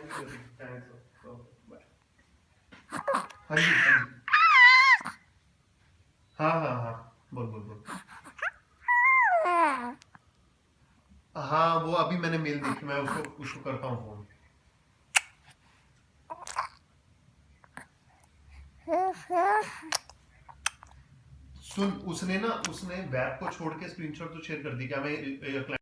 Thanks. हाँ जी हाँ जी। हाँ हाँ हाँ, बोल बोल बोल। हाँ वो अभी मैंने मेल देखी, मैं उसको उसको करता हूँ फोन। सुन, उसने ना उसने वेब को छोड़ के स्क्रीनशॉट तो शेयर कर दी क्या? मैं